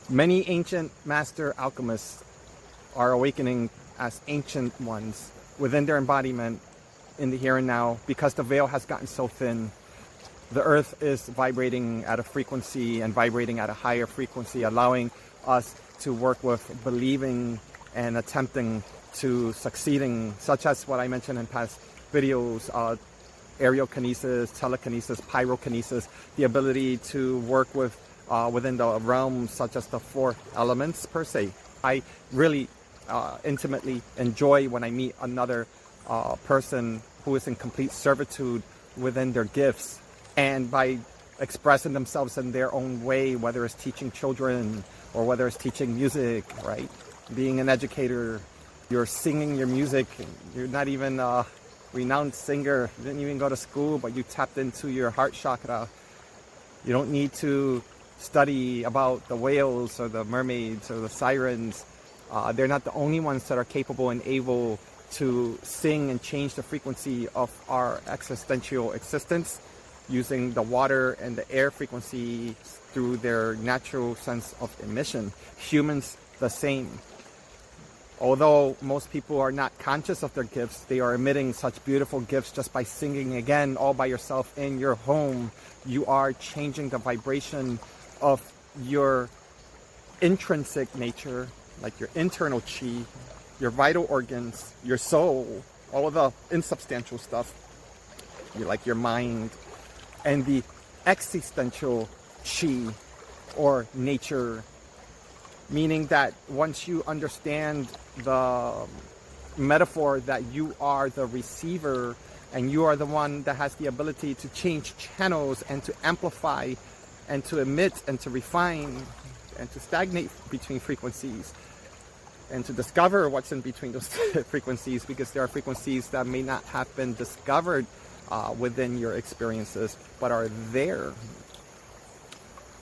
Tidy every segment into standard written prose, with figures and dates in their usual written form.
Many ancient master alchemists are awakening as ancient ones within their embodiment in the here and now, because the veil has gotten so thin. The earth is vibrating at a frequency and vibrating at a higher frequency, allowing us to work with believing and attempting to succeeding, such as what I mentioned in past videos, aerial kinesis, telekinesis, pyrokinesis, the ability to work with within the realms such as the four elements per se. I really intimately enjoy when I meet another person who is in complete servitude within their gifts, and by expressing themselves in their own way, whether it's teaching children or whether it's teaching music, right? Being an educator, you're singing your music, you're not even a renowned singer, you didn't even go to school, but you tapped into your heart chakra. You don't need to study about the whales or the mermaids or the sirens. They're not the only ones that are capable and able to sing and change the frequency of our existential existence using the water and the air frequency through their natural sense of emission. Humans, the same. Although most people are not conscious of their gifts, they are emitting such beautiful gifts just by singing, again, all by yourself in your home. You are changing the vibration of your intrinsic nature, like your internal chi, your vital organs, your soul, all of the insubstantial stuff, like your mind, and the existential chi or nature, meaning that once you understand the metaphor that you are the receiver and you are the one that has the ability to change channels and to amplify and to emit and to refine and to stagnate between frequencies and to discover what's in between those frequencies, because there are frequencies that may not have been discovered within your experiences but are there.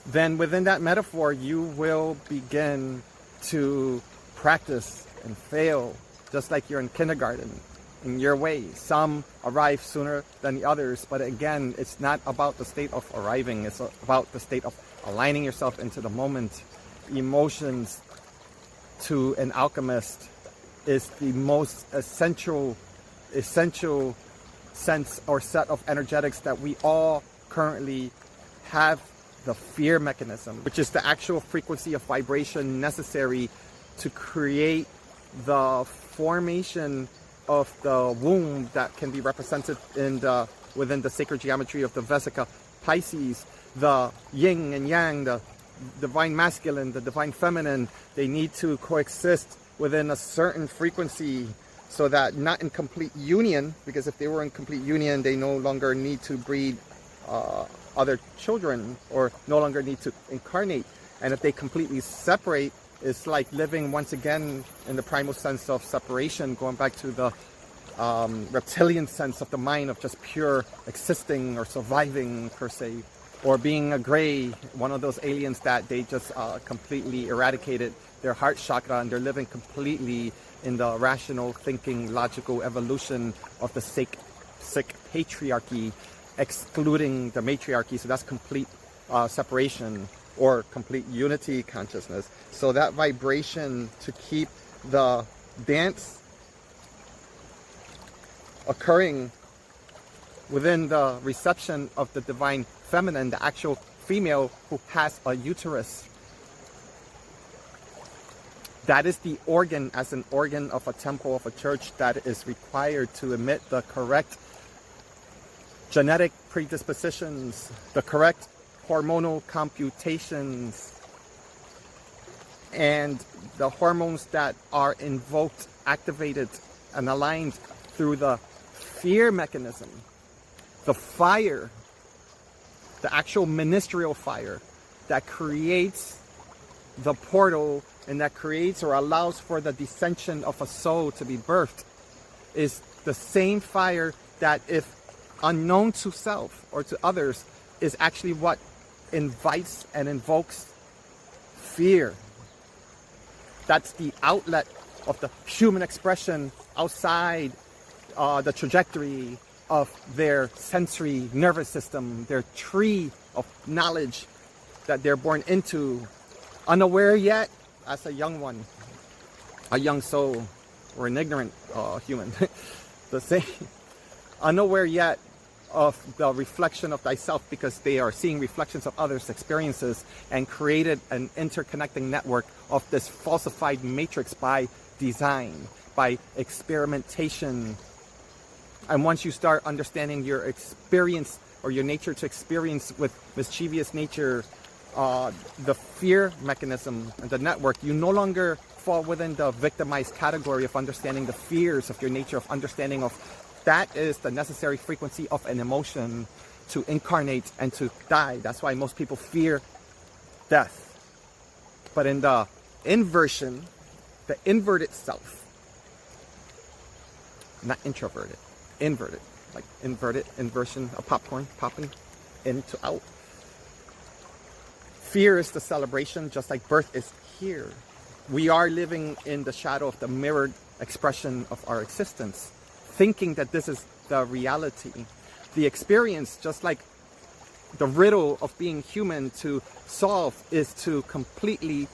Then within that metaphor, you will begin to practice and fail, just like you're in kindergarten, in your way. Some arrive sooner than the others, but again, it's not about the state of arriving, it's about the state of aligning yourself into the moment. Emotions to an alchemist is the most essential sense or set of energetics that we all currently have. The fear mechanism, which is the actual frequency of vibration necessary to create the formation of the womb that can be represented in within the sacred geometry of the Vesica Pisces. The yin and yang, the divine masculine, the divine feminine, they need to coexist within a certain frequency, so that not in complete union, because if they were in complete union, they no longer need to breed other children or no longer need to incarnate. And if they completely separate, it's like living once again in the primal sense of separation, going back to the reptilian sense of the mind of just pure existing or surviving per se, or being a gray, one of those aliens that they just completely eradicated their heart chakra and they're living completely in the rational thinking, logical evolution of the sick patriarchy, excluding the matriarchy. So that's complete separation or complete unity consciousness. So that vibration to keep the dance occurring within the reception of the divine feminine, the actual female who has a uterus. That is the organ, as an organ of a temple, of a church, that is required to emit the correct genetic predispositions, the correct hormonal computations, and the hormones that are invoked, activated, and aligned through the fear mechanism, the fire, the actual ministerial fire that creates the portal and that creates or allows for the descension of a soul to be birthed, is the same fire that, if unknown to self or to others, is actually what invites and invokes fear. That's the outlet of the human expression outside the trajectory of their sensory nervous system, their tree of knowledge that they're born into. Unaware yet, as a young one, a young soul, or an ignorant human, the same, unaware yet of the reflection of thyself, because they are seeing reflections of others' experiences and created an interconnecting network of this falsified matrix by design, by experimentation. And once you start understanding your experience or your nature to experience with mischievous nature, the fear mechanism and the network, you no longer fall within the victimized category of understanding the fears of your nature, of understanding of that is the necessary frequency of an emotion to incarnate and to die. That's why most people fear death. But in the inversion, the inverted self, not introverted, inverted, like inverted, inversion of popcorn, popping in to out. Fear is the celebration, just like birth is here. We are living in the shadow of the mirrored expression of our existence, thinking that this is the reality. The experience, just like the riddle of being human to solve, is to completely,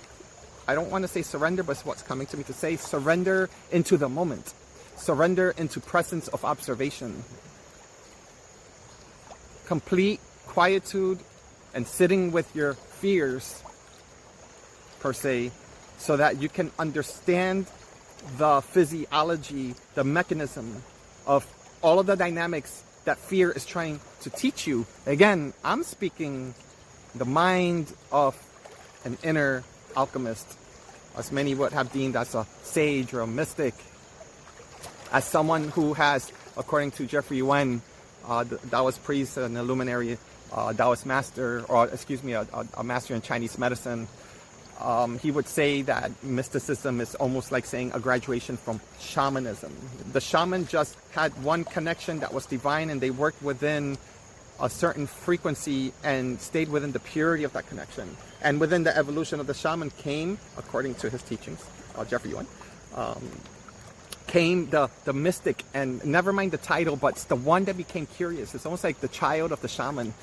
I don't want to say surrender, but it's what's coming to me to say, surrender into the moment. Surrender into presence of observation. Complete quietude and sitting with your fears, per se, so that you can understand the physiology, the mechanism of all of the dynamics that fear is trying to teach you. Again, I'm speaking the mind of an inner alchemist, as many would have deemed as a sage or a mystic, as someone who has, according to Jeffrey Wen, Taoist priest and a luminary Taoist master, or excuse me, a master in Chinese medicine. He would say that mysticism is almost like saying a graduation from shamanism. The shaman just had one connection that was divine, and they worked within a certain frequency and stayed within the purity of that connection. And within the evolution of the shaman came, according to his teachings, Jeffrey Yuan, came the mystic, and never mind the title, but it's the one that became curious. It's almost like the child of the shaman,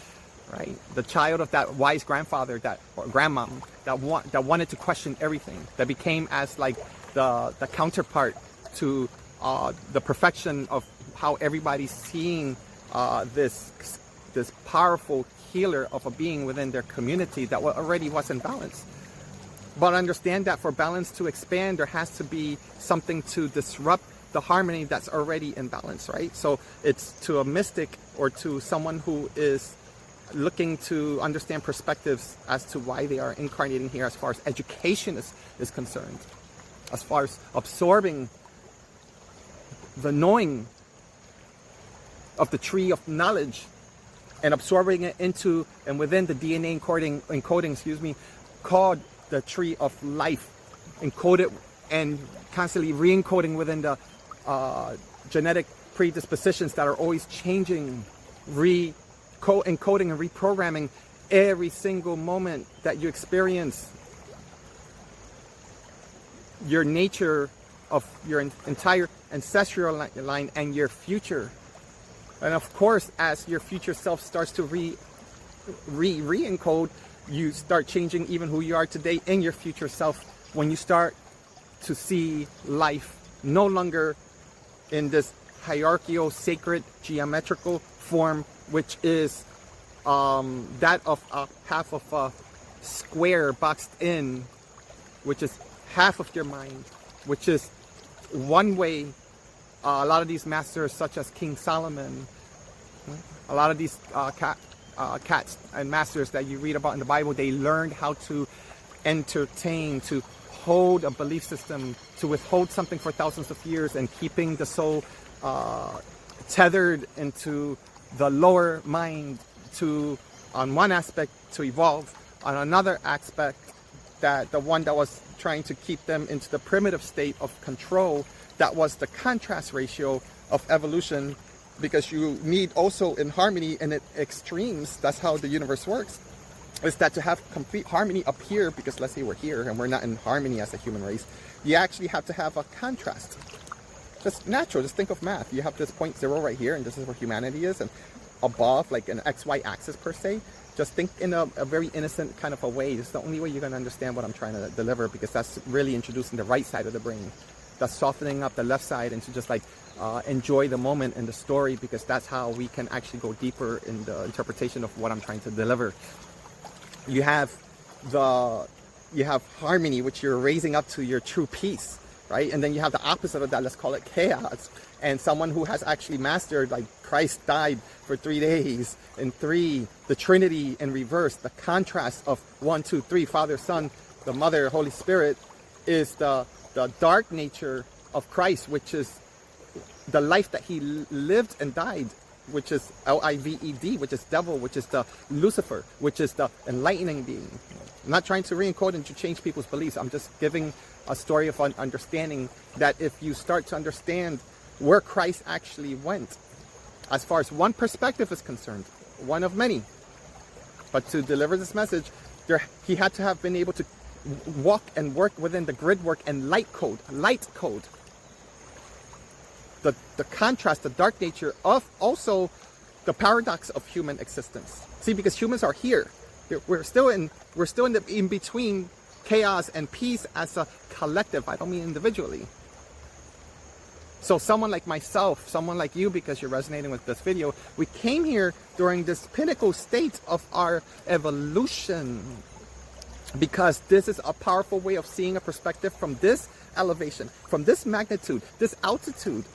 right? The child of that wise grandfather, or grandmom, that wanted to question everything, that became as like the counterpart to the perfection of how everybody's seeing this powerful healer of a being within their community that already was in balance. But understand that for balance to expand, there has to be something to disrupt the harmony that's already in balance, right? So it's to a mystic or to someone who is looking to understand perspectives as to why they are incarnating here, as far as education is concerned, as far as absorbing the knowing of the tree of knowledge and absorbing it into and within the DNA encoding, called the tree of life, encoded and constantly re-encoding within the genetic predispositions that are always changing, encoding and reprogramming every single moment that you experience. Your nature of your entire ancestral line and your future. And of course, as your future self starts to re-encode, you start changing even who you are today in your future self, when you start to see life no longer in this hierarchical, sacred, geometrical form, which is that of half of a square boxed in, which is half of your mind, which is one way. A lot of these masters, such as King Solomon, a lot of these cats and masters that you read about in the Bible, they learned how to entertain, to hold a belief system, to withhold something for thousands of years, and keeping the soul tethered into the lower mind, to, on one aspect, to evolve, on another aspect, that the one that was trying to keep them into the primitive state of control, that was the contrast ratio of evolution, because you need also in harmony and at extremes. That's how the universe works, is that to have complete harmony up here, because let's say we're here and we're not in harmony as a human race, you actually have to have a contrast. Just natural, just think of math. You have this 0.0 right here, and this is where humanity is, and above, like an XY axis per se. Just think in a very innocent kind of a way. It's the only way you're going to understand what I'm trying to deliver, because that's really introducing the right side of the brain. That's softening up the left side, and to just like enjoy the moment and the story, because that's how we can actually go deeper in the interpretation of what I'm trying to deliver. You have harmony, which you're raising up to your true peace, right? And then you have the opposite of that, let's call it chaos. And someone who has actually mastered, like Christ died for 3 days, and 3, the Trinity in reverse, the contrast of 1, 2, 3, Father, Son, the Mother, Holy Spirit, is the dark nature of Christ, which is the life that he lived and died, which is L-I-V-E-D, which is devil, which is the Lucifer, which is the enlightening being. I'm not trying to re-encode and to change people's beliefs. I'm just giving a story of understanding that if you start to understand where Christ actually went, as far as one perspective is concerned, one of many, but to deliver this message, he had to have been able to walk and work within the grid work and light code, the contrast, the dark nature of also the paradox of human existence. See, because humans are here, we're still in the in between chaos and peace as a collective. I don't mean individually. So someone like myself, someone like you, because you're resonating with this video, we came here during this pinnacle state of our evolution, because this is a powerful way of seeing a perspective from this elevation, from this magnitude, this altitude,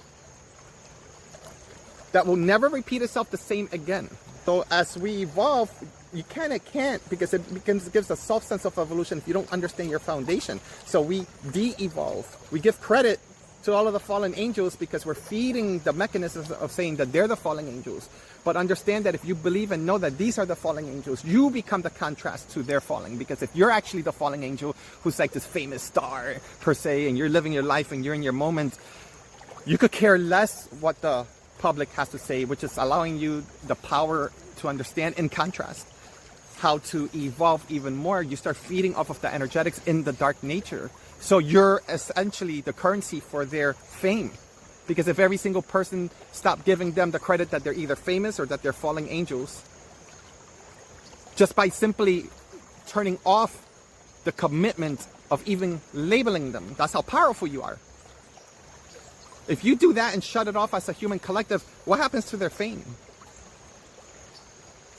that will never repeat itself the same again. So as we evolve, you kind of can't, because it gives a soft sense of evolution if you don't understand your foundation. So we de-evolve. We give credit to all of the fallen angels because we're feeding the mechanisms of saying that they're the fallen angels. But understand that if you believe and know that these are the fallen angels, you become the contrast to their falling. Because if you're actually the fallen angel who's like this famous star per se, and you're living your life and you're in your moment, you could care less what the public has to say, which is allowing you the power to understand, in contrast, how to evolve even more. You start feeding off of the energetics in the dark nature. So you're essentially the currency for their fame. Because if every single person stopped giving them the credit that they're either famous or that they're fallen angels, just by simply turning off the commitment of even labeling them, that's how powerful you are. If you do that and shut it off as a human collective, what happens to their fame?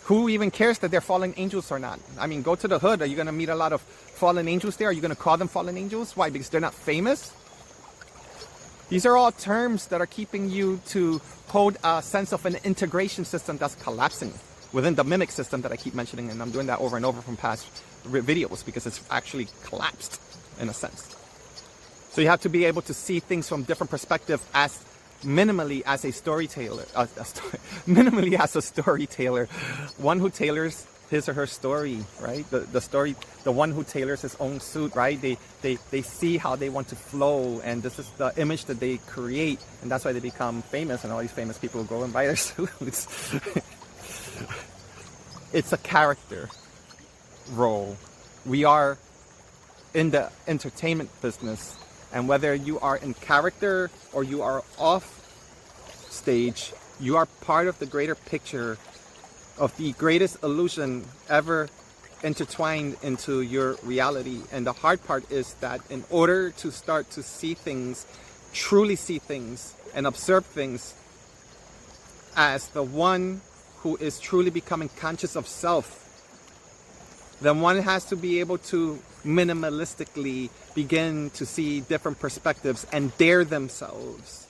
Who even cares that they're fallen angels or not? I mean, go to the hood. Are you going to meet a lot of fallen angels there? Are you going to call them fallen angels? Why? Because they're not famous? These are all terms that are keeping you to hold a sense of an integration system that's collapsing within the mimic system that I keep mentioning. And I'm doing that over and over from past videos because it's actually collapsed in a sense. So you have to be able to see things from different perspectives as minimally as a storyteller, minimally as a storyteller, one who tailors his or her story, right? The story, the one who tailors his own suit, right? They see how they want to flow, and this is the image that they create, and that's why they become famous, and all these famous people go and buy their suits. It's a character role. We are in the entertainment business. And whether you are in character or you are off stage, you are part of the greater picture of the greatest illusion ever intertwined into your reality. And the hard part is that in order to start to see things, truly see things, and observe things as the one who is truly becoming conscious of self, then one has to be able to minimalistically begin to see different perspectives and dare themselves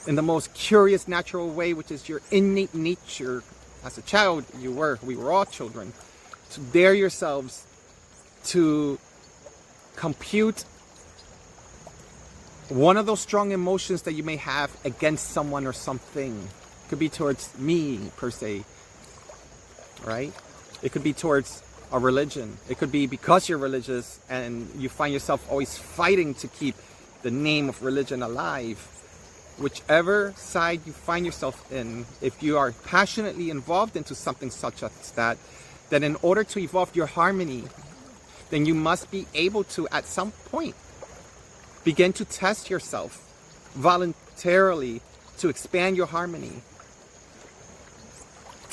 in the most curious, natural way, which is your innate nature. As a child, we were all children. To dare yourselves to compute one of those strong emotions that you may have against someone or something. It could be towards me, per se, right? It could be towards a religion. It could be because you're religious and you find yourself always fighting to keep the name of religion alive. Whichever side you find yourself in, if you are passionately involved into something such as that, then in order to evolve your harmony, then you must be able to, at some point, begin to test yourself voluntarily to expand your harmony.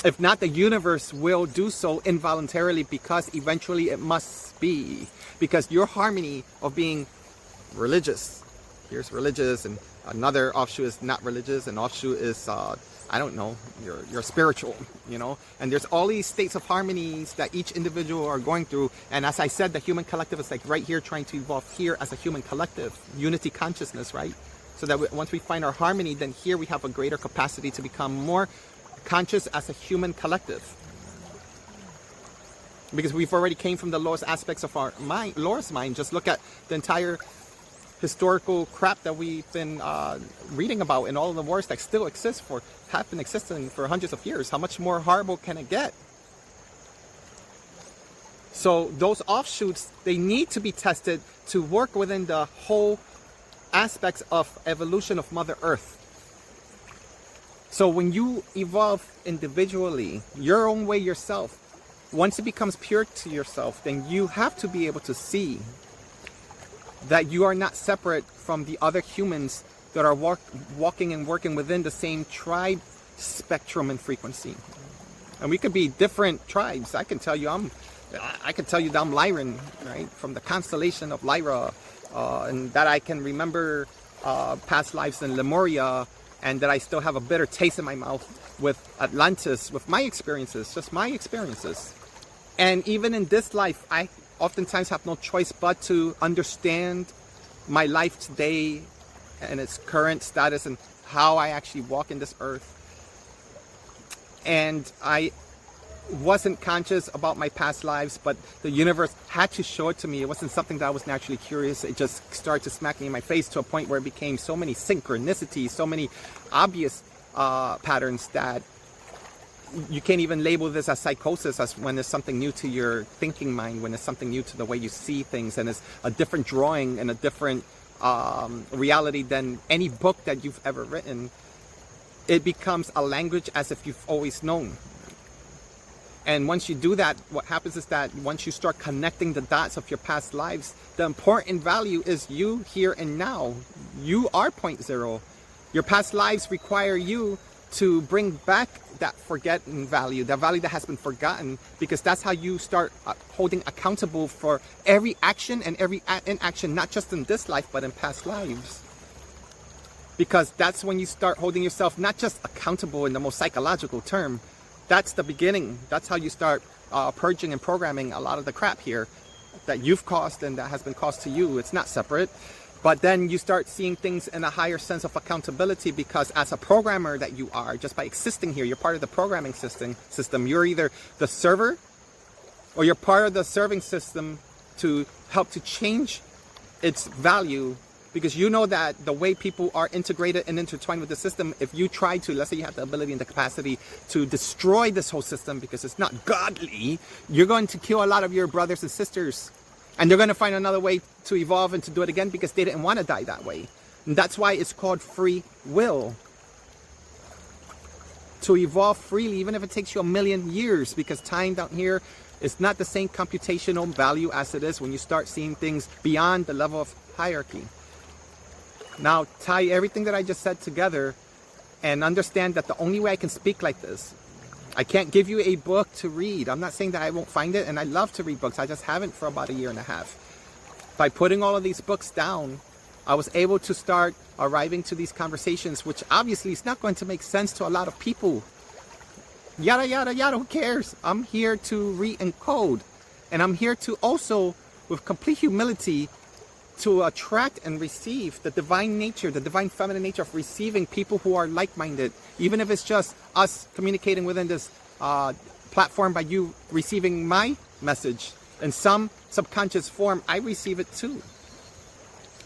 If not, the universe will do so involuntarily, because eventually it must be. Because your harmony of being religious, here's religious, and another offshoot is not religious, and offshoot is, I don't know, you're spiritual, you know? And there's all these states of harmonies that each individual are going through. And as I said, the human collective is like right here trying to evolve here as a human collective, unity consciousness, right? So that once we find our harmony, then here we have a greater capacity to become more conscious as a human collective, because we've already came from the lowest aspects of our mind, lowest mind. Just look at the entire historical crap that we've been reading about, and all of the wars that still exist have been existing for hundreds of years. How much more horrible can it get? So those offshoots, they need to be tested to work within the whole aspects of evolution of Mother Earth. So when you evolve individually, your own way yourself, once it becomes pure to yourself, then you have to be able to see that you are not separate from the other humans that are walking and working within the same tribe spectrum and frequency. And we could be different tribes. I can tell you that I'm Lyran, right? From the constellation of Lyra, and that I can remember past lives in Lemuria, and that I still have a bitter taste in my mouth with Atlantis, with my experiences, just my experiences. And even in this life, I oftentimes have no choice but to understand my life today and its current status and how I actually walk in this earth. And I wasn't conscious about my past lives, but the universe had to show it to me. It wasn't something that I was naturally curious. It just started to smack me in my face to a point where it became so many synchronicities, so many obvious patterns that you can't even label this as psychosis, as when it's something new to your thinking mind, when it's something new to the way you see things, and it's a different drawing and a different reality than any book that you've ever written. It becomes a language as if you've always known. And once you do that, what happens is that once you start connecting the dots of your past lives, the important value is you here and now. You are point zero. Your past lives require you to bring back that forgotten value, the value that has been forgotten, because that's how you start holding accountable for every action and every inaction, not just in this life, but in past lives. Because that's when you start holding yourself not just accountable in the most psychological term. That's the beginning. That's how you start purging and programming a lot of the crap here that you've caused and that has been caused to you. It's not separate. But then you start seeing things in a higher sense of accountability, because as a programmer that you are, just by existing here, you're part of the programming system. You're either the server or you're part of the serving system to help to change its value. Because you know that the way people are integrated and intertwined with the system, if you try to, let's say you have the ability and the capacity to destroy this whole system because it's not godly, you're going to kill a lot of your brothers and sisters. And they're going to find another way to evolve and to do it again because they didn't want to die that way. And that's why it's called free will. To evolve freely, even if it takes you 1,000,000 years, because time down here is not the same computational value as it is when you start seeing things beyond the level of hierarchy. Now, tie everything that I just said together and understand that the only way I can speak like this, I can't give you a book to read. I'm not saying that I won't find it, and I love to read books. I just haven't for about 1.5 years. By putting all of these books down, I was able to start arriving to these conversations, which obviously is not going to make sense to a lot of people. Yada, yada, yada, who cares? I'm here to re-encode. And I'm here to also, with complete humility, to attract and receive the divine nature, the divine feminine nature of receiving people who are like-minded, even if it's just us communicating within this platform by you receiving my message in some subconscious form. I receive it too.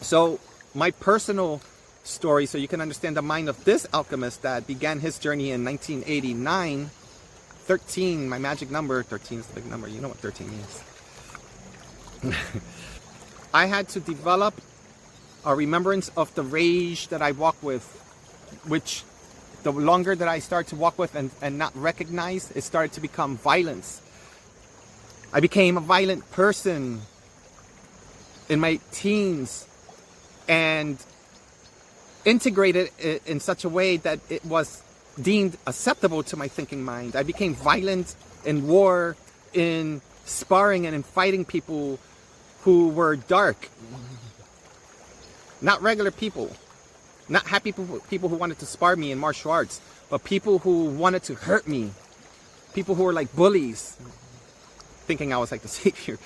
So my personal story, so you can understand the mind of this alchemist that began his journey in 1989, 13, my magic number. 13 is the big number. You know what 13 means. I had to develop a remembrance of the rage that I walk with, which the longer that I start to walk with and not recognize, it started to become violence. I became a violent person in my teens and integrated it in such a way that it was deemed acceptable to my thinking mind. I became violent in war, in sparring, and in fighting people who were dark. Not regular people. Not happy people who wanted to spar me in martial arts, but people who wanted to hurt me. People who were like bullies, thinking I was like the savior.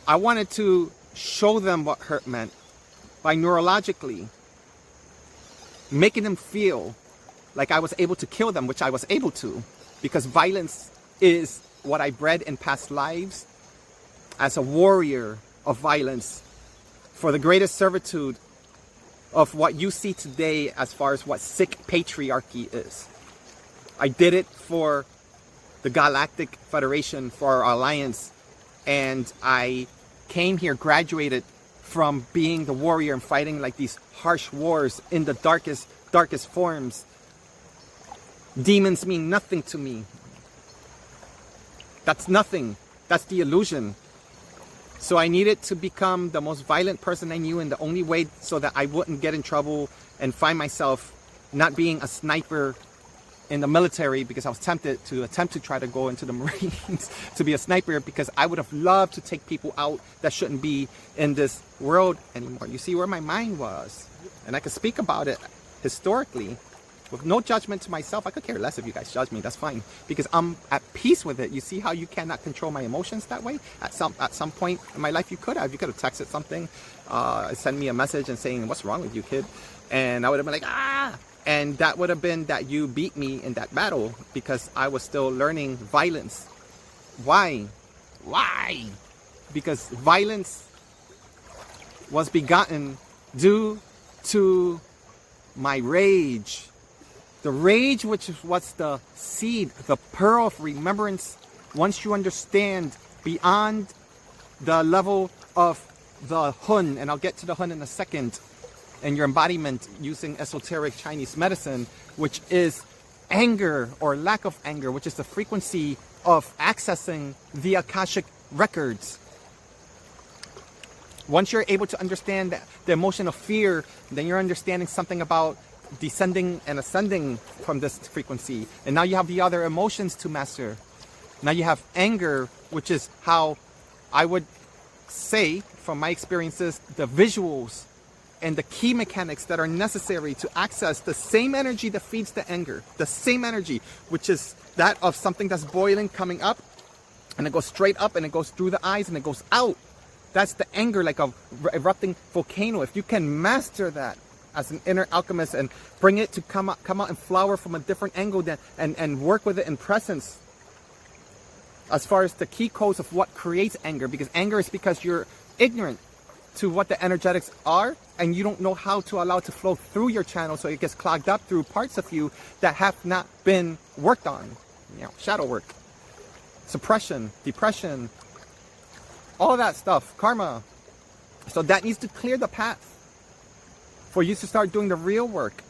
I wanted to show them what hurt meant by neurologically making them feel like I was able to kill them, which I was able to, because violence is what I bred in past lives as a warrior of violence for the greatest servitude of what you see today as far as what sick patriarchy is. I did it for the Galactic Federation, for our alliance, and I came here, graduated from being the warrior and fighting like these harsh wars in the darkest forms. Demons mean nothing to me. That's nothing. That's the illusion. So I needed to become the most violent person I knew, and the only way so that I wouldn't get in trouble and find myself not being a sniper in the military, because I was tempted to try to go into the Marines to be a sniper, because I would have loved to take people out that shouldn't be in this world anymore. You see where my mind was, and I could speak about it historically with no judgment to myself. I could care less if you guys judge me, that's fine, because I'm at peace with it. You see how you cannot control my emotions that way? At some point in my life you could have texted something, send me a message and saying, what's wrong with you, kid? And I would have been like, ah! And that would have been that you beat me in that battle, because I was still learning violence. Why? Why? Because violence was begotten due to my rage. The rage, which was the seed, the pearl of remembrance, once you understand beyond the level of the Hun, and I'll get to the Hun in a second, and your embodiment using esoteric Chinese medicine, which is anger or lack of anger, which is the frequency of accessing the Akashic records. Once you're able to understand the emotion of fear, then you're understanding something about descending and ascending from this frequency. And now you have the other emotions to master. Now you have anger, which is how I would say, from my experiences, the visuals and the key mechanics that are necessary to access the same energy that feeds the anger, the same energy, which is that of something that's boiling, coming up, and it goes straight up, and it goes through the eyes, and it goes out. That's the anger, like a erupting volcano. If you can master that as an inner alchemist and bring it to come out and flower from a different angle, and work with it in presence, as far as the key codes of what creates anger, because anger is because you're ignorant to what the energetics are, and you don't know how to allow it to flow through your channel, so it gets clogged up through parts of you that have not been worked on. Shadow work, suppression, depression, all that stuff, karma. So that needs to clear the path for you to start doing the real work.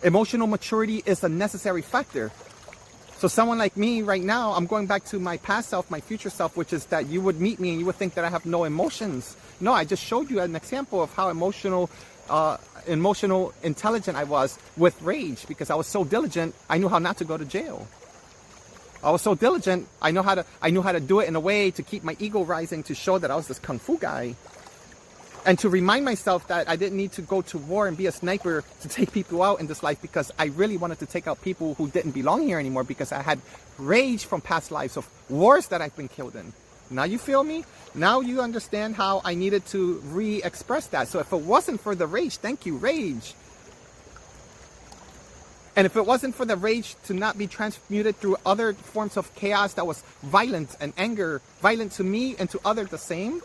Emotional maturity is a necessary factor. So someone like me right now, I'm going back to my past self, my future self, which is that you would meet me and you would think that I have no emotions. No, I just showed you an example of how emotional intelligent I was with rage, because I was so diligent, I knew how not to go to jail. I was so diligent, I knew how to do it in a way to keep my ego rising, to show that I was this kung fu guy. And to remind myself that I didn't need to go to war and be a sniper to take people out in this life, because I really wanted to take out people who didn't belong here anymore, because I had rage from past lives of wars that I've been killed in. Now you feel me? Now you understand how I needed to re-express that. So if it wasn't for the rage, thank you, rage. And if it wasn't for the rage to not be transmuted through other forms of chaos that was violent and anger, violent to me and to others the same,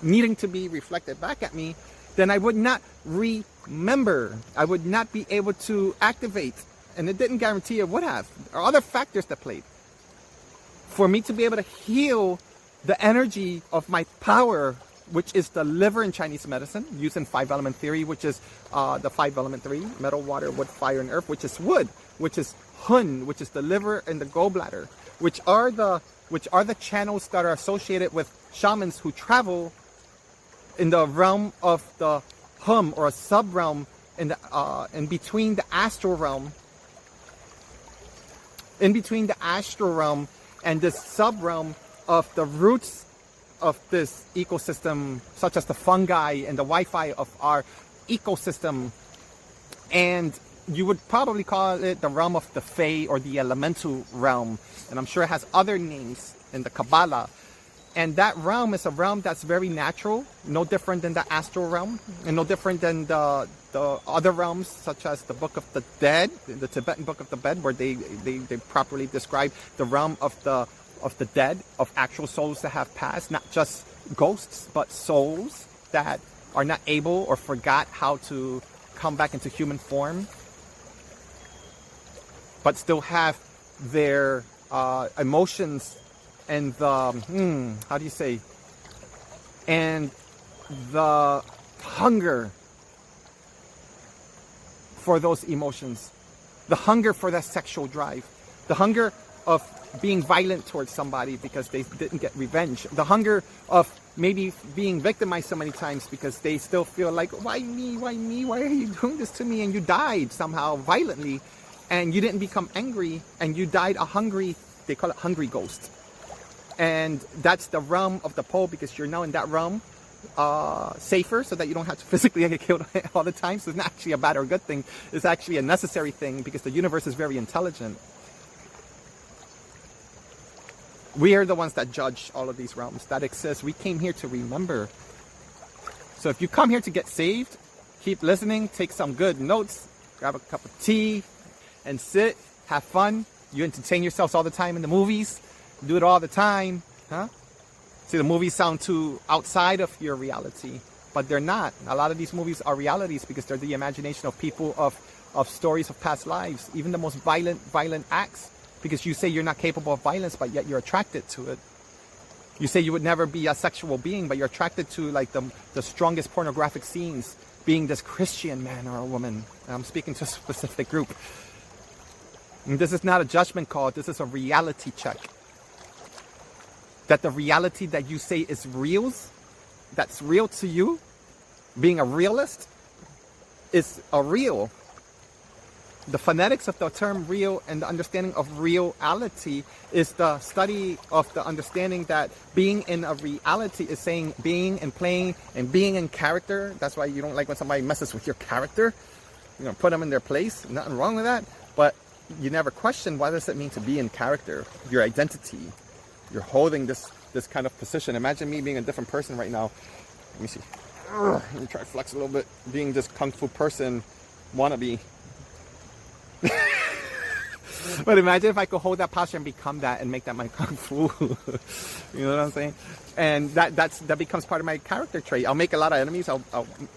needing to be reflected back at me, then I would not remember. I would not be able to activate. And it didn't guarantee it would have. There are other factors that played. For me to be able to heal the energy of my power, which is the liver in Chinese medicine, using 5-element theory, which is the 5-element theory, metal, water, wood, fire, and earth, which is wood, which is Hun, which is the liver and the gallbladder, which are the channels that are associated with shamans who travel in the realm of the Hum, or a sub-realm in between the astral realm in between the astral realm and this sub-realm of the roots of this ecosystem, such as the fungi and the Wi-Fi of our ecosystem. And you would probably call it the realm of the Fae or the elemental realm. And I'm sure it has other names in the Kabbalah. And that realm is a realm that's very natural, no different than the astral realm, and no different than the other realms, such as the Book of the Dead, the Tibetan Book of the Dead, where they properly describe the realm of the dead, of actual souls that have passed, not just ghosts, but souls that are not able or forgot how to come back into human form, but still have their emotions and the, how do you say, and the hunger for those emotions, the hunger for that sexual drive, the hunger of being violent towards somebody because they didn't get revenge, the hunger of maybe being victimized so many times because they still feel like, why me, why are you doing this to me? And you died somehow violently, and you didn't become angry, and you died a hungry, they call it hungry ghost. And that's the realm of the pole, because you're now in that realm safer, so that you don't have to physically get killed all the time. So it's not actually a bad or a good thing. It's actually a necessary thing, because the universe is very intelligent. We are the ones that judge all of these realms that exist. We came here to remember. So if you come here to get saved, keep listening, take some good notes, grab a cup of tea, and sit, have fun. You entertain yourselves all the time in the movies. Do it all the time, huh? See, the movies sound too outside of your reality, but they're not. A lot of these movies are realities, because they're the imagination of people of stories of past lives, even the most violent acts, because you say you're not capable of violence, but yet you're attracted to it. You say you would never be a sexual being, but you're attracted to like the strongest pornographic scenes, being this Christian man or a woman. I'm speaking to a specific group. And this is not a judgment call, this is a reality check. That the reality that you say is real, that's real to you, being a realist, is a real. The phonetics of the term real and the understanding of reality is the study of the understanding that being in a reality is saying being and playing and being in character. That's why you don't like when somebody messes with your character. You're going to put them in their place. Nothing wrong with that. But you never question, what does it mean to be in character? Your identity. You're holding this kind of position. Imagine me being a different person right now. Let me see. Let me try to flex a little bit. Being this kung fu person wannabe. But imagine if I could hold that posture and become that and make that my kung fu. You know what I'm saying? And that becomes part of my character trait. I'll make a lot of enemies. A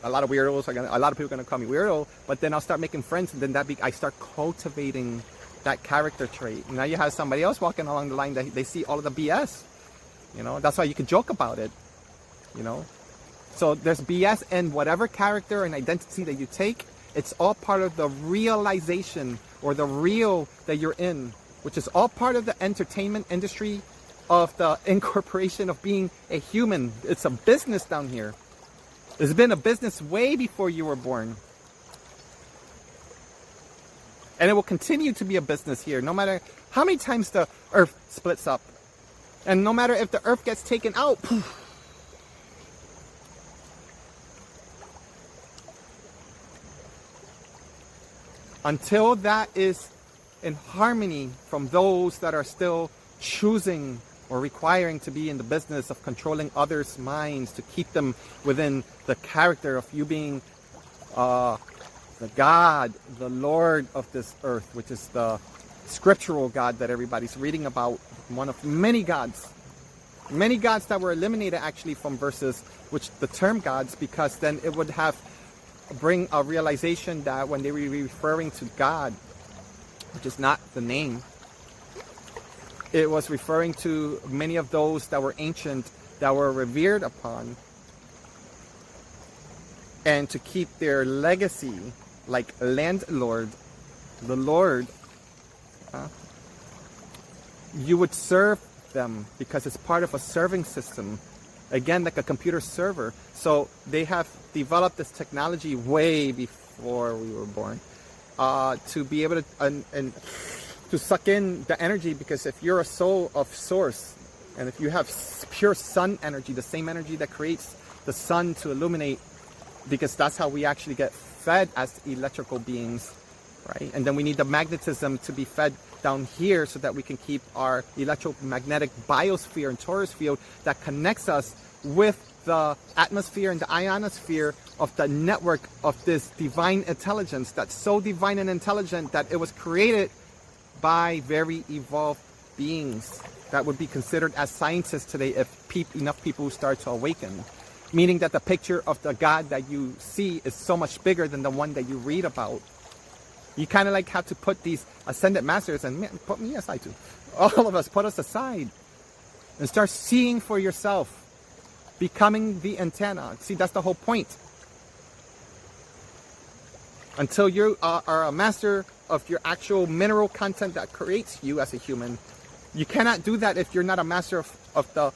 lot of weirdos. A lot of people are gonna call me weirdo. But then I'll start making friends, and then I start cultivating that character trait. Now you have somebody else walking along the line that they see all of the BS. You know, that's why you can joke about it. You know, so there's BS in whatever character and identity that you take. It's all part of the realization or the real that you're in, which is all part of the entertainment industry of the incorporation of being a human. It's a business down here. It's been a business way before you were born. And it will continue to be a business here, no matter how many times the earth splits up. And no matter if the earth gets taken out. Until that is in harmony from those that are still choosing or requiring to be in the business of controlling others' minds to keep them within the character of you being the God, the Lord of this earth, which is the scriptural God that everybody's reading about, one of many gods that were eliminated actually from verses, which the term gods, because then it would bring a realization that when they were referring to God, which is not the name, it was referring to many of those that were ancient, that were revered upon, and to keep their legacy, like landlord, the Lord, you would serve them because it's part of a serving system. Again, like a computer server. So they have developed this technology way before we were born to be able to, and to suck in the energy, because if you're a soul of source, and if you have pure sun energy, the same energy that creates the sun to illuminate, because that's how we actually get fed as electrical beings, right? And then we need the magnetism to be fed down here so that we can keep our electromagnetic biosphere and torus field that connects us with the atmosphere and the ionosphere of the network of this divine intelligence that's so divine and intelligent that it was created by very evolved beings that would be considered as scientists today if enough people start to awaken. Meaning that the picture of the God that you see is so much bigger than the one that you read about. You kind of like have to put these ascended masters, and man, put me aside too. All of us, put us aside and start seeing for yourself. Becoming the antenna. See, that's the whole point. Until you are a master of your actual mineral content that creates you as a human, you cannot do that if you're not a master of the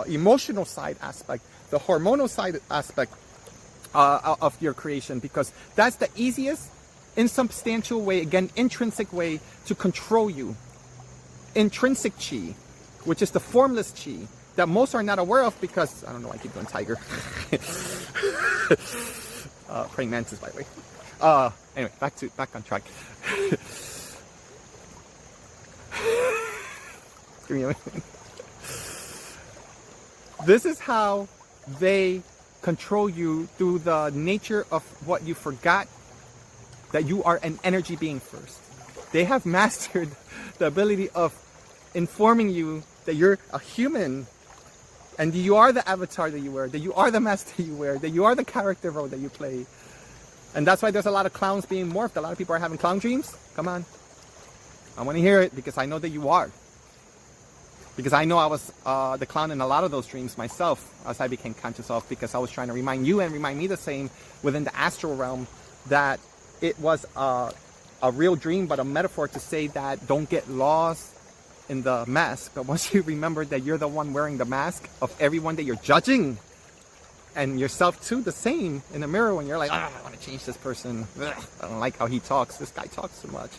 emotional side aspect, the hormonal side aspect of your creation, because that's the easiest, insubstantial way, again, intrinsic way to control you. Intrinsic chi, which is the formless chi, that most are not aware of because, I don't know why I keep doing tiger. Praying mantis, by the way. Anyway, back on track. Give me a minute. This is how they control you, through the nature of what you forgot, that you are an energy being first. They have mastered the ability of informing you that you're a human, and you are the avatar that you wear, that you are the mask that you wear, that you are the character role that you play. And that's why there's a lot of clowns being morphed. A lot of people are having clown dreams. Come on. I want to hear it, because I know that you are. Because I know I was the clown in a lot of those dreams myself, as I became conscious of, because I was trying to remind you and remind me the same within the astral realm, that it was a real dream, but a metaphor to say that don't get lost in the mask. But once you remember that you're the one wearing the mask of everyone that you're judging, and yourself too, the same in the mirror, when you're like, I want to change this person. Ugh, I don't like how he talks. This guy talks too much.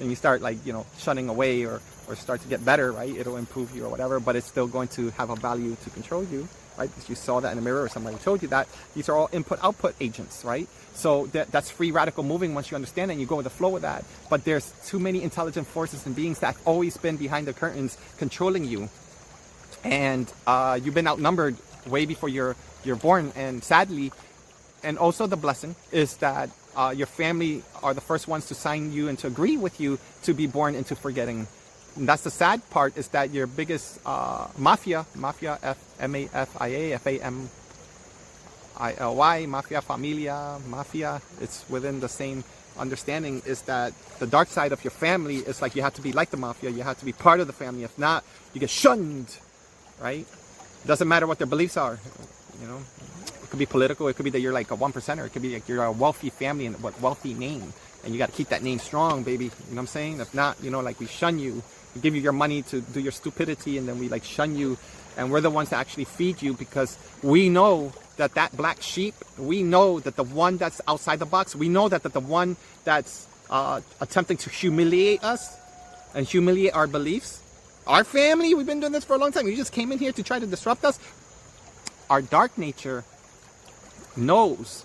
And you start, like, you know, shunning away, or start to get better, right? It'll improve you or whatever, but it's still going to have a value to control you, right? Because you saw that in the mirror, or somebody told you that. These are all input-output agents, right? So that's free radical moving once you understand it and you go with the flow with that. But there's too many intelligent forces and beings that have always been behind the curtains controlling you. And you've been outnumbered way before you're born. And sadly, and also the blessing, is that your family are the first ones to sign you and to agree with you to be born into forgetting. And that's the sad part, is that your biggest mafia, M-A-F-I-A, F-A-M-I-L-Y, mafia, familia, mafia, it's within the same understanding, is that the dark side of your family is like, you have to be like the mafia, you have to be part of the family. If not, you get shunned, right? Doesn't matter what their beliefs are, you know. It could be political, it could be that you're like a 1%er, it could be like you're a wealthy family and a wealthy name, and you got to keep that name strong, baby. You know what I'm saying? If not, you know, like, we shun you, we give you your money to do your stupidity, and then we like shun you, and we're the ones that actually feed you, because we know that that black sheep, we know that the one that's outside the box, we know that the one that's attempting to humiliate us and humiliate our beliefs, our family, we've been doing this for a long time. You just came in here to try to disrupt us. Our dark nature knows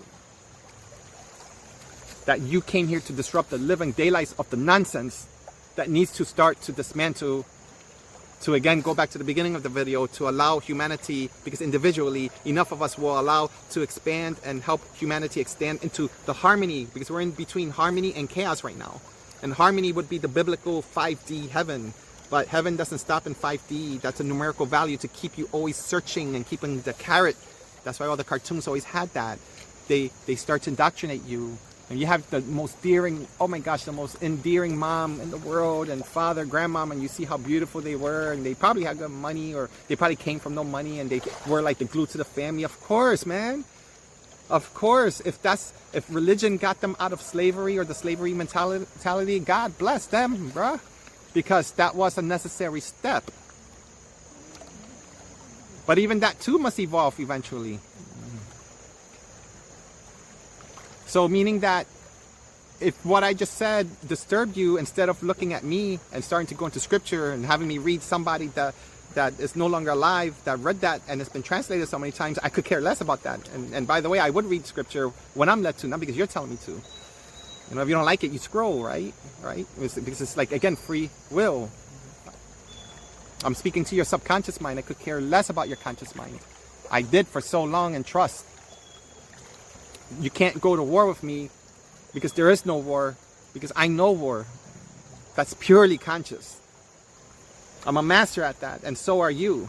that you came here to disrupt the living daylights of the nonsense that needs to start to dismantle, to again go back to the beginning of the video, to allow humanity, because individually enough of us will allow to expand and help humanity extend into the harmony, because we're in between harmony and chaos right now. And harmony would be the biblical 5D heaven, but heaven doesn't stop in 5D. That's a numerical value to keep you always searching and keeping the carrot. That's why all the cartoons always had that. They start to indoctrinate you. And you have the most dearing, oh my gosh, the most endearing mom in the world, and father, grandmom, and you see how beautiful they were, and they probably had good money, or they probably came from no money, and they were like the glue to the family. Of course, man. Of course. If religion got them out of slavery, or the slavery mentality, God bless them, bruh. Because that was a necessary step. But even that too must evolve eventually. So meaning that if what I just said disturbed you, instead of looking at me and starting to go into scripture and having me read somebody that is no longer alive, that read that and it's been translated so many times, I could care less about that. And by the way, I would read scripture when I'm led to, not because you're telling me to. You know, if you don't like it, you scroll, right? Right? Because it's like, again, free will. I'm speaking to your subconscious mind. I could care less about your conscious mind. I did for so long, and trust. You can't go to war with me because there is no war, because I know war. That's purely conscious. I'm a master at that, and so are you.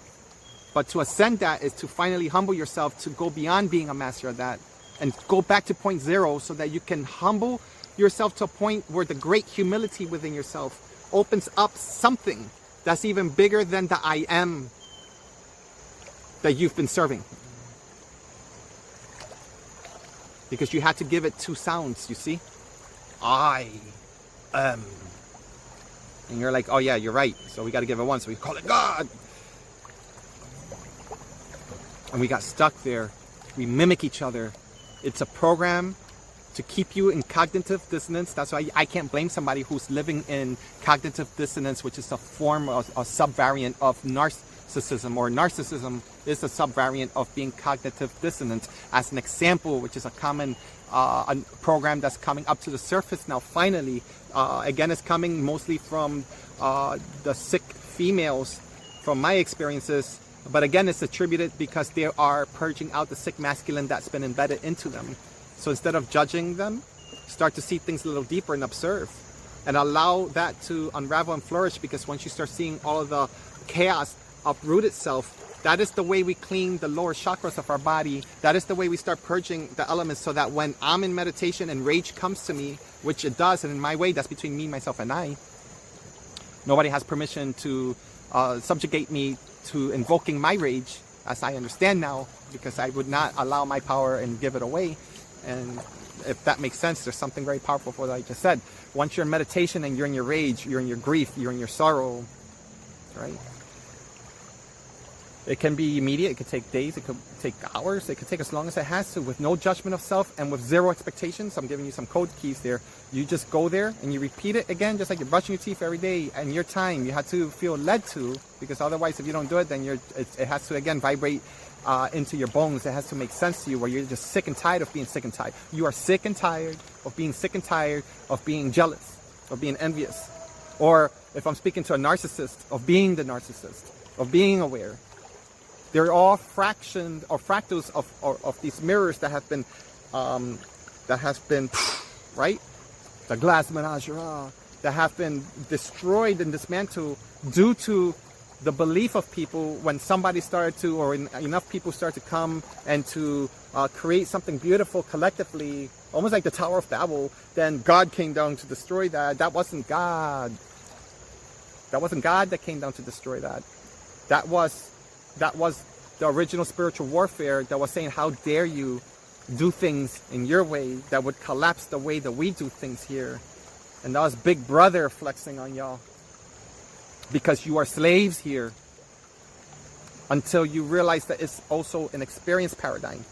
But to ascend that is to finally humble yourself, to go beyond being a master of that and go back to point zero, so that you can humble yourself to a point where the great humility within yourself opens up something that's even bigger than the I am that you've been serving. Because you had to give it two sounds, you see? I am. And you're like, oh yeah, you're right. So we got to give it one. So we call it God. And we got stuck there. We mimic each other. It's a program to keep you in cognitive dissonance. That's why I can't blame somebody who's living in cognitive dissonance, which is a form of a subvariant of narcissism, or narcissism is a subvariant of being cognitive dissonant. As an example, which is a common a program that's coming up to the surface now, finally. Again, it's coming mostly from the sick females, from my experiences. But again, it's attributed because they are purging out the sick masculine that's been embedded into them. So instead of judging them, start to see things a little deeper and observe. And allow that to unravel and flourish, because once you start seeing all of the chaos uproot itself, that is the way we clean the lower chakras of our body. That is the way we start purging the elements, so that when I'm in meditation and rage comes to me, which it does, and in my way, that's between me, myself, and I. Nobody has permission to subjugate me to invoking my rage, as I understand now, because I would not allow my power and give it away. And if that makes sense, there's something very powerful for what I just said. Once you're in meditation and you're in your rage, you're in your grief, you're in your sorrow, right? It can be immediate, it could take days, it could take hours, it could take as long as it has to, with no judgment of self and with zero expectations. I'm giving you some code keys there. You just go there and you repeat it again, just like you're brushing your teeth every day, and your time, you have to feel led to, because otherwise if you don't do it, then it has to again vibrate into your bones. It has to make sense to you, where you're just sick and tired of being sick and tired. You are sick and tired of being sick and tired of being jealous, of being envious. Or if I'm speaking to a narcissist, of being the narcissist, of being aware. They're all fractions or fractals of these mirrors that have been, right? The glass menagerie, that have been destroyed and dismantled due to the belief of people when somebody started to, or enough people started to come and to create something beautiful collectively, almost like the Tower of Babel. Then God came down to destroy that. That wasn't God. That wasn't God that came down to destroy that. That was the original spiritual warfare that was saying, how dare you do things in your way that would collapse the way that we do things here. And that was Big Brother flexing on y'all, because you are slaves here, until you realize that it's also an experience paradigm.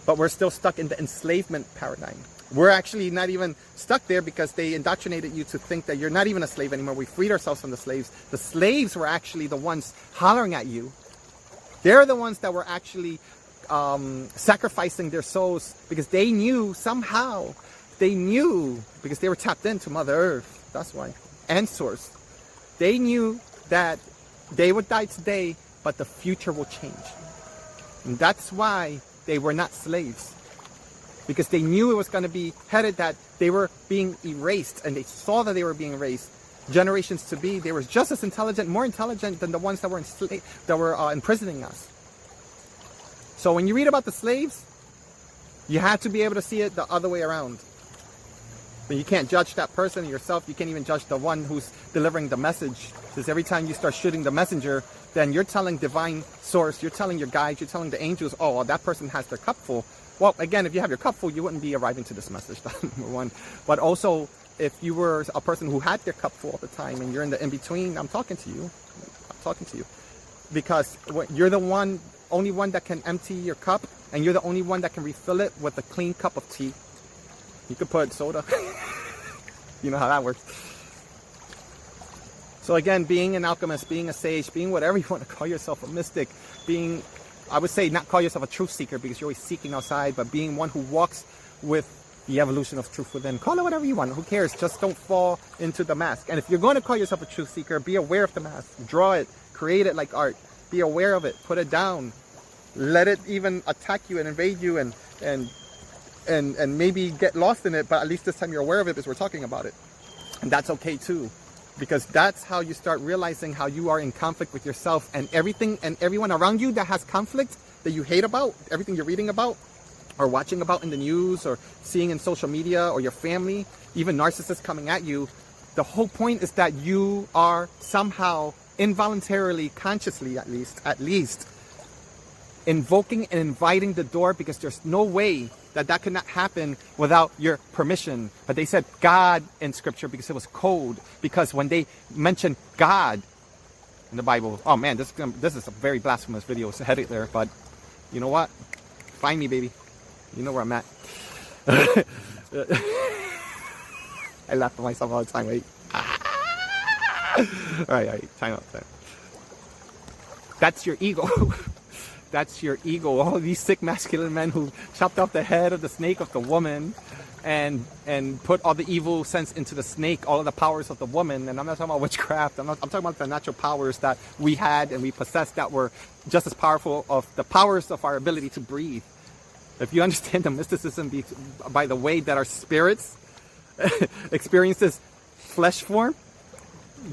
But we're still stuck in the enslavement paradigm. We're actually not even stuck there, because they indoctrinated you to think that you're not even a slave anymore. We freed ourselves from the slaves. The slaves were actually the ones hollering at you. They're the ones that were actually sacrificing their souls, because they knew somehow, because they were tapped into Mother Earth, that's why, and Source. They knew that they would die today, but the future will change. And that's why they were not slaves. Because they knew it was going to be headed that they were being erased, and they saw that they were being erased. Generations to be, they were just as intelligent, more intelligent than the ones that were imprisoning us. So when you read about the slaves, you have to be able to see it the other way around. But you can't judge that person yourself. You can't even judge the one who's delivering the message. Because every time you start shooting the messenger, then you're telling divine source, you're telling your guides, you're telling the angels, oh, well, that person has their cup full. Well, again, if you have your cup full, you wouldn't be arriving to this message, number one. But also, if you were a person who had their cup full all the time and you're in the in-between, I'm talking to you. Because you're the only one that can empty your cup, and you're the only one that can refill it with a clean cup of tea. You could put soda. You know how that works. So again, being an alchemist, being a sage, being whatever you want to call yourself, a mystic, being, I would say not call yourself a truth seeker because you're always seeking outside, but being one who walks with the evolution of truth within. Call it whatever you want. Who cares? Just don't fall into the mask. And if you're going to call yourself a truth seeker, be aware of the mask. Draw it. Create it like art. Be aware of it. Put it down. Let it even attack you and invade you and maybe get lost in it. But at least this time you're aware of it because we're talking about it. And that's okay too. Because that's how you start realizing how you are in conflict with yourself, and everything and everyone around you that has conflict that you hate about, everything you're reading about or watching about in the news or seeing in social media, or your family, even narcissists coming at you. The whole point is that you are somehow involuntarily, consciously at least invoking and inviting the door, because there's no way that could not happen without your permission. But they said God in scripture because it was code. Because when they mentioned God in the Bible, oh man, this is a very blasphemous video. It's headed there, but you know what? Find me, baby. You know where I'm at. I laugh at myself all the time. Wait. All right. Time out. That's your ego. That's your ego. All of these sick masculine men who chopped off the head of the snake of the woman and put all the evil sense into the snake, all of the powers of the woman. And I'm not talking about witchcraft. I'm talking about the natural powers that we had and we possessed that were just as powerful of the powers of our ability to breathe. If you understand the mysticism by the way that our spirits experience this flesh form,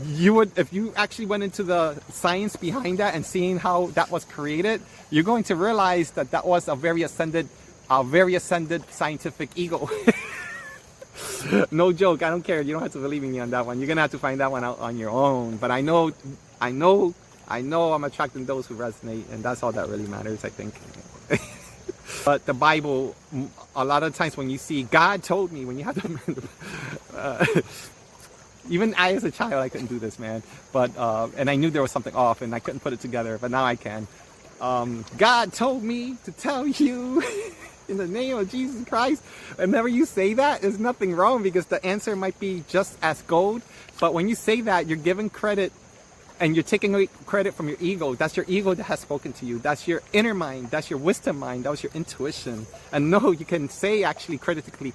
you would, if you actually went into the science behind that and seeing how that was created, you're going to realize that was a very ascended scientific ego. No joke. I don't care. You don't have to believe me on that one. You're gonna have to find that one out on your own. But I know I'm attracting those who resonate, and that's all that really matters, I think. But the Bible, a lot of times when you see God told me, when you have to even I as a child, I couldn't do this, man. But and I knew there was something off, and I couldn't put it together. But now I can. God told me to tell you in the name of Jesus Christ. Whenever you say that, there's nothing wrong, because the answer might be just as gold. But when you say that, you're giving credit, and you're taking away credit from your ego. That's your ego that has spoken to you. That's your inner mind. That's your wisdom mind. That was your intuition. And no, you can say actually critically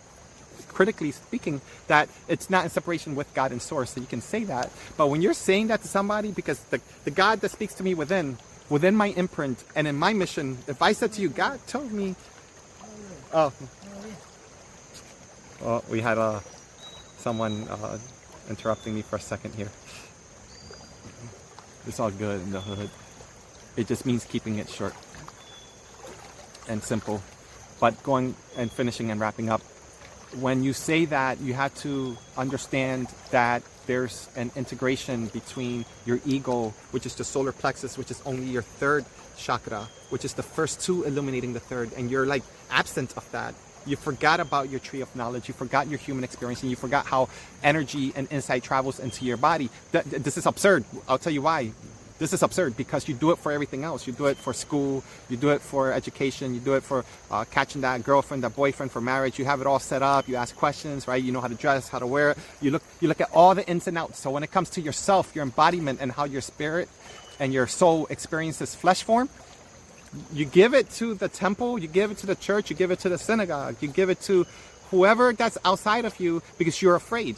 speaking, that it's not in separation with God and source, so you can say that. But when you're saying that to somebody, because the God that speaks to me within my imprint and in my mission, if I said to you, God told me, we had someone interrupting me for a second here. It's all good in the hood. It just means keeping it short and simple, but going and finishing and wrapping up. When you say that, you have to understand that there's an integration between your ego, which is the solar plexus, which is only your third chakra, which is the first two illuminating the third, and you're like absent of that. You forgot about your tree of knowledge, you forgot your human experience, and you forgot how energy and insight travels into your body. This is absurd. I'll tell you why. This is absurd, because you do it for everything else. You do it for school, you do it for education, you do it for catching that girlfriend, that boyfriend, for marriage. You have it all set up, you ask questions, right? You know how to dress, how to wear it. You look at all the ins and outs. So when it comes to yourself, your embodiment, and how your spirit and your soul experiences flesh form, you give it to the temple, you give it to the church, you give it to the synagogue, you give it to whoever that's outside of you, because you're afraid.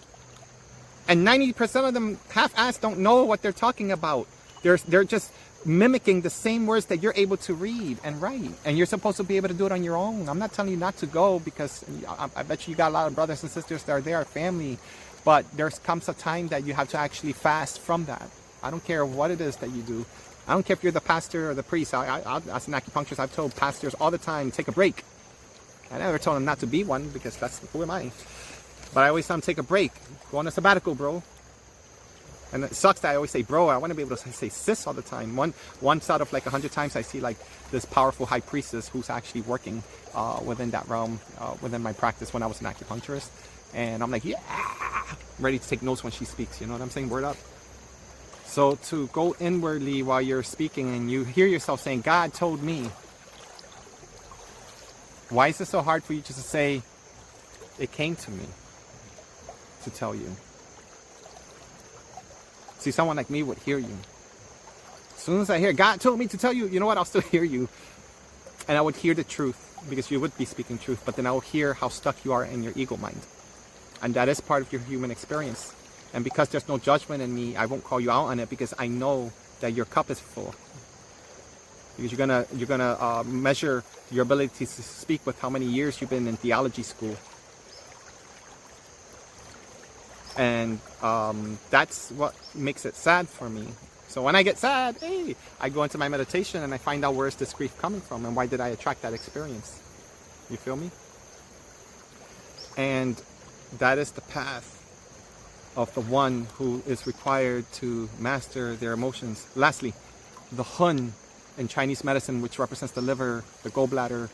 And 90% of them half-assed don't know what they're talking about. They're just mimicking the same words that you're able to read and write, and you're supposed to be able to do it on your own. I'm not telling you not to go, because I bet you got a lot of brothers and sisters that are there, family, but there comes a time that you have to actually fast from that. I don't care what it is that you do. I don't care if you're the pastor or the priest. As an acupuncturist, I've told pastors all the time, take a break. I never told them not to be one, because who am I? But I always tell them, take a break. Go on a sabbatical, bro. And it sucks that I always say bro. I want to be able to say sis all the time. Once out of like 100 times, I see like this powerful high priestess who's actually working within that realm, within my practice when I was an acupuncturist. And I'm like, yeah, I'm ready to take notes when she speaks. You know what I'm saying? Word up. So to go inwardly while you're speaking and you hear yourself saying, God told me. Why is it so hard for you just to say, It came to me to tell you. See, someone like me would hear you. As soon as I hear, God told me to tell you, you know what, I'll still hear you. And I would hear the truth, because you would be speaking truth, but then I will hear how stuck you are in your ego mind. And that is part of your human experience. And because there's no judgment in me, I won't call you out on it, because I know that your cup is full. Because you're gonna measure your ability to speak with how many years you've been in theology school. And that's what makes it sad for me. So when I get sad, hey, I go into my meditation and I find out, where is this grief coming from, and why did I attract that experience? You feel me? And that is the path of the one who is required to master their emotions. Lastly, the Hun in Chinese medicine, which represents the liver, the gallbladder,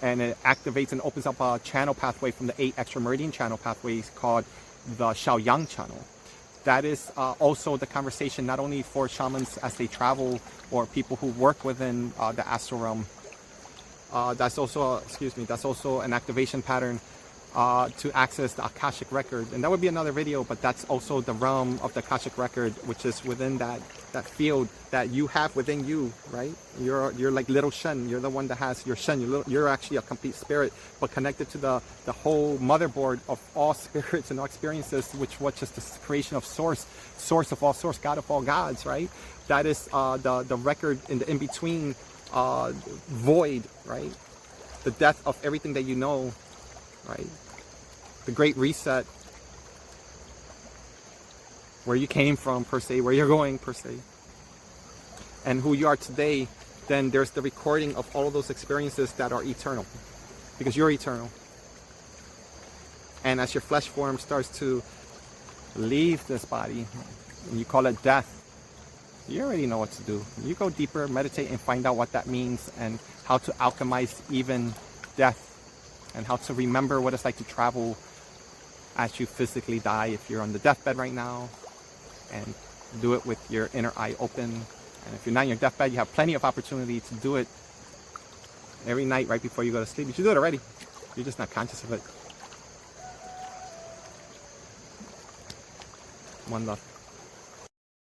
and it activates and opens up a channel pathway from the 8 extra meridian channel pathways called the Xiaoyang channel. That is also the conversation not only for shamans as they travel, or people who work within the astral realm. That's also, that's also an activation pattern to access the Akashic record. And that would be another video, but that's also the realm of the Akashic record, which is within that field that you have within you, right? You're like little Shen. You're the one that has your Shen. You're actually a complete spirit, but connected to the whole motherboard of all spirits and all experiences, which is the creation of source of all source, God of all gods, right? That is the record in the in-between void, right? The death of everything that you know, right? The great reset, where you came from per se, where you're going per se, and who you are today. Then there's the recording of all of those experiences that are eternal, because you're eternal. And as your flesh form starts to leave this body, and you call it death, you already know what to do. You go deeper, meditate, and find out what that means, and how to alchemize even death, and how to remember what it's like to travel as you physically die, if you're on the deathbed right now, and do it with your inner eye open. And if you're not on your deathbed, you have plenty of opportunity to do it every night right before you go to sleep. You should do it already. You're just not conscious of it. One love.